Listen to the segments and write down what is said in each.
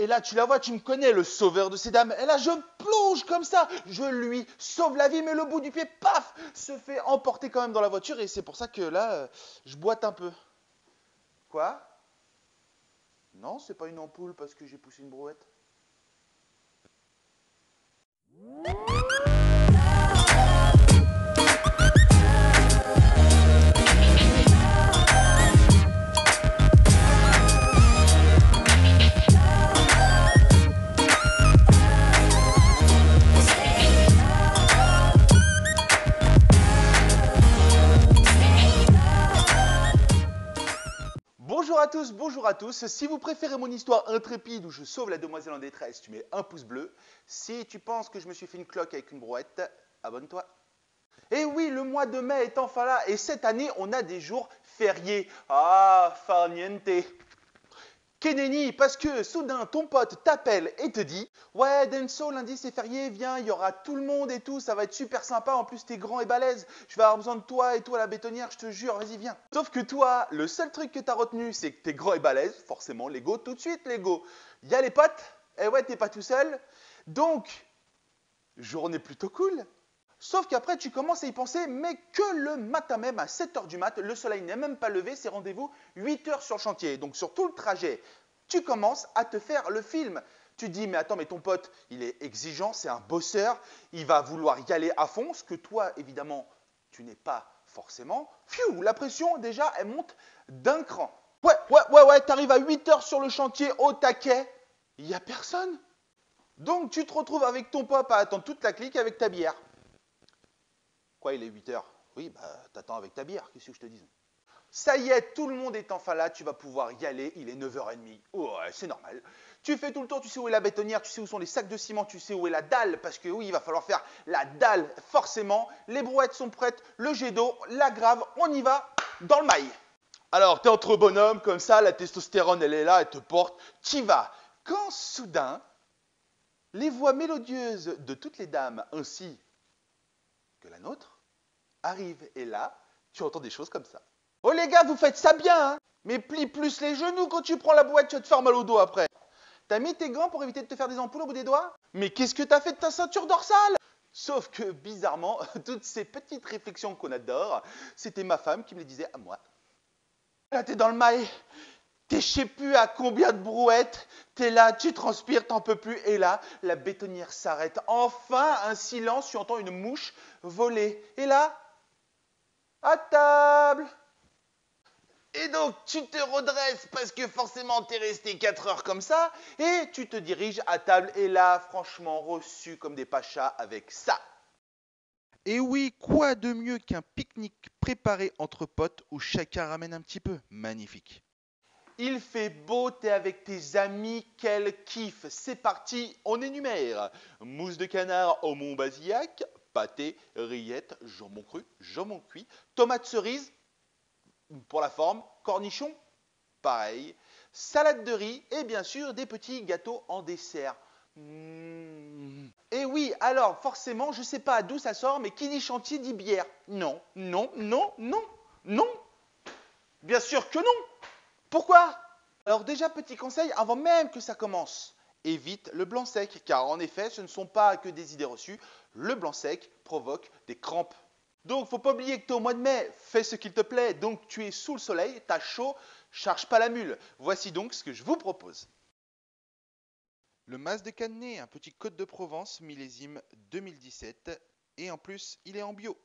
là, tu la vois, tu me connais, le sauveur de ces dames. Et là, je plonge comme ça. Je lui sauve la vie, mais le bout du pied, paf, se fait emporter quand même dans la voiture. Et c'est pour ça que là, je boite un peu. Quoi? Non, c'est pas une ampoule parce que j'ai poussé une brouette. Bonjour à tous. Si vous préférez mon histoire intrépide où je sauve la demoiselle en détresse, tu mets un pouce bleu. Si tu penses que je me suis fait une cloque avec une brouette, abonne-toi. Et oui, le mois de mai est enfin là et cette année, on a des jours fériés. Ah, farniente. Que nenni, parce que soudain ton pote t'appelle et te dit ouais Denso, lundi c'est férié, viens, il y aura tout le monde et tout, ça va être super sympa, en plus t'es grand et balèze, je vais avoir besoin de toi et tout à la bétonnière, je te jure, vas-y viens. Sauf que toi, le seul truc que t'as retenu c'est que t'es grand et balèze, forcément Lego, tout de suite Lego. Il y a les potes, et ouais t'es pas tout seul, donc journée plutôt cool. Sauf qu'après, tu commences à y penser, mais que le matin même, à 7h du mat, le soleil n'est même pas levé, c'est rendez-vous 8h sur le chantier. Donc sur tout le trajet, tu commences à te faire le film. Tu te dis, mais attends, mais ton pote, il est exigeant, c'est un bosseur, il va vouloir y aller à fond, ce que toi, évidemment, tu n'es pas forcément. Pfiou, la pression, déjà, elle monte d'un cran. Ouais, t'arrives à 8h sur le chantier, au taquet, il n'y a personne. Donc tu te retrouves avec ton pop à attendre toute la clique avec ta bière. Quoi, il est 8h? Oui, bah t'attends avec ta bière, qu'est-ce que je te dise? Ça y est, tout le monde est enfin là, tu vas pouvoir y aller, il est 9h30. Oh, ouais, c'est normal. Tu fais tout le tour, tu sais où est la bétonnière, tu sais où sont les sacs de ciment, tu sais où est la dalle, parce que oui, il va falloir faire la dalle, forcément. Les brouettes sont prêtes, le jet d'eau, la grave, on y va, dans le mail. Alors, t'es entre bonhommes, comme ça, la testostérone, elle est là, elle te porte, t'y vas. Quand soudain, les voix mélodieuses de toutes les dames, ainsi que la nôtre, arrive et là, tu entends des choses comme ça. Oh les gars, vous faites ça bien, hein? Mais plie plus les genoux quand tu prends la boîte, tu vas te faire mal au dos après. T'as mis tes gants pour éviter de te faire des ampoules au bout des doigts? Mais qu'est-ce que t'as fait de ta ceinture dorsale? Sauf que bizarrement, toutes ces petites réflexions qu'on adore, c'était ma femme qui me les disait à moi. Là, t'es dans le mail, t'es je sais plus à combien de brouettes, t'es là, tu transpires, t'en peux plus, et là, la bétonnière s'arrête. Enfin, un silence, tu entends une mouche voler. Et là, à table. Et donc, tu te redresses parce que forcément, t'es resté 4 heures comme ça, et tu te diriges à table, et là, franchement, reçu comme des pachas avec ça. Et oui, quoi de mieux qu'un pique-nique préparé entre potes où chacun ramène un petit peu? Magnifique. Il fait beau, t'es avec tes amis, quel kiff. C'est parti, on énumère. Mousse de canard au Mont Basillac, pâté, rillettes, jambon cru, jambon cuit, tomates cerises, pour la forme, cornichons, pareil, salade de riz et bien sûr des petits gâteaux en dessert. Et oui, alors forcément, je ne sais pas d'où ça sort, mais qui dit chantier dit bière. Non, non, non, non, non. Bien sûr que non. Pourquoi? Alors déjà, petit conseil, avant même que ça commence, évite le blanc sec, car en effet, ce ne sont pas que des idées reçues. Le blanc sec provoque des crampes. Donc, faut pas oublier que tu es au mois de mai, fais ce qu'il te plaît. Donc, tu es sous le soleil, t'as chaud, charge pas la mule. Voici donc ce que je vous propose. Le Mas de Canet, un petit Côte de Provence, millésime 2017. Et en plus, il est en bio.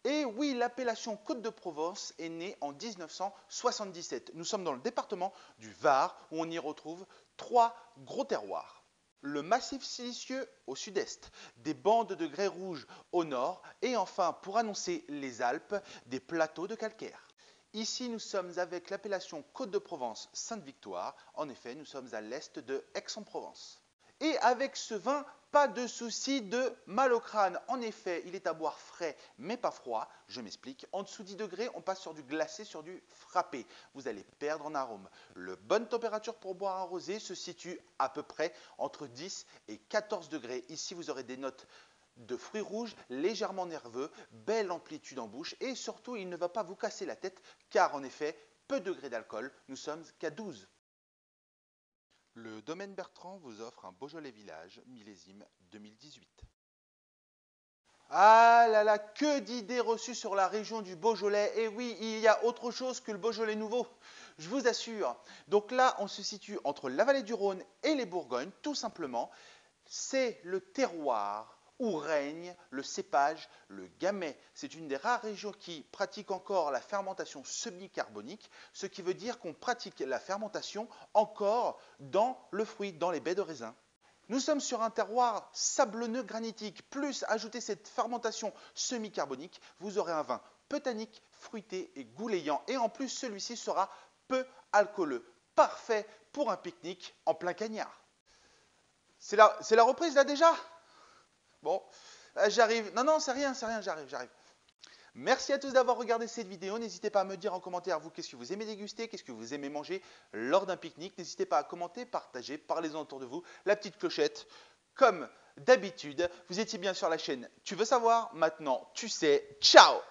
Et oui, l'appellation Côte de Provence est née en 1977. Nous sommes dans le département du Var où on y retrouve 3 gros terroirs. Le massif silicieux au sud-est, des bandes de grès rouge au nord et enfin, pour annoncer les Alpes, des plateaux de calcaire. Ici, nous sommes avec l'appellation Côte de Provence Sainte-Victoire. En effet, nous sommes à l'est de Aix-en-Provence. Et avec ce vin, pas de souci de mal au crâne. En effet, il est à boire frais, mais pas froid. Je m'explique. En dessous de 10 degrés, on passe sur du glacé, sur du frappé. Vous allez perdre en arôme. La bonne température pour boire un rosé se situe à peu près entre 10 et 14 degrés. Ici, vous aurez des notes de fruits rouges légèrement nerveux, belle amplitude en bouche et surtout, il ne va pas vous casser la tête car en effet, peu de degrés d'alcool, nous sommes qu'à 12. Le domaine Bertrand vous offre un Beaujolais Village, millésime 2018. Ah là là, que d'idées reçues sur la région du Beaujolais. Et oui, il y a autre chose que le Beaujolais nouveau, je vous assure. Donc là, on se situe entre la vallée du Rhône et les Bourgognes, tout simplement. C'est le terroir où règne le cépage, le gamay. C'est une des rares régions qui pratique encore la fermentation semi-carbonique, ce qui veut dire qu'on pratique la fermentation encore dans le fruit, dans les baies de raisin. Nous sommes sur un terroir sablonneux granitique, plus ajouter cette fermentation semi-carbonique, vous aurez un vin peu tannique, fruité et goulayant. Et en plus, celui-ci sera peu alcooleux. Parfait pour un pique-nique en plein cagnard. C'est la reprise là déjà? Bon, j'arrive. Non, non, c'est rien, j'arrive. Merci à tous d'avoir regardé cette vidéo. N'hésitez pas à me dire en commentaire, vous, qu'est-ce que vous aimez déguster, qu'est-ce que vous aimez manger lors d'un pique-nique. N'hésitez pas à commenter, partager, parlez-en autour de vous. La petite clochette, comme d'habitude. Vous étiez bien sur la chaîne Tu veux savoir? Maintenant, tu sais. Ciao!